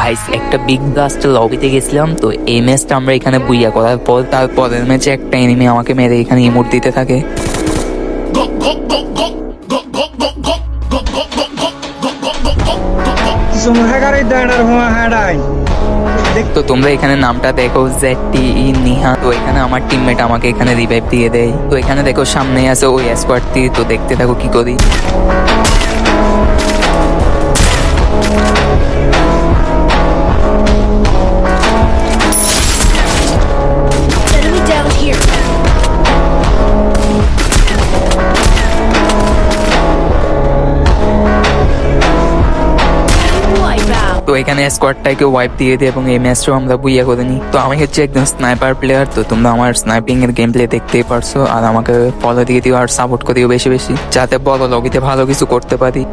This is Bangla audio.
গাইস একটা বিগ ব্লাস্টের লবিতে গেছিলাম, তো এই ম্যাচটা আমরা এখানে বুইয়া করার পর তার পরের ম্যাচে একটা এনিমি আমাকে মেরে এখানে ইমোট দিতে থাকে। তো তোমরা এখানে নামটা দেখো ZTE নিহা। তো এখানে আমার টিমমেট আমাকে এখানে রিভাইভ দিয়ে দেয়। তো এখানে দেখো সামনে আছে ওই স্কোয়াডটি, তো দেখতে থাকো কি করি। Enemy down here. Wipe out. তো এখানে স্কোয়াডটাকে ওয়াইপ দিয়ে দিই এবং এই ম্যাচটাও আমরা বুইয়া করে নিই। তো আমি হচ্ছে একদম স্নাইপার প্লেয়ার, তো তোমরা আমার স্নাইপিং এর গেম প্লে দেখতেই পারছো। আর আমাকে ফলো দিয়ে দিও আর সাপোর্ট করিও বেশি বেশি, যাতে বড় লবিতে ভালো কিছু করতে পারি।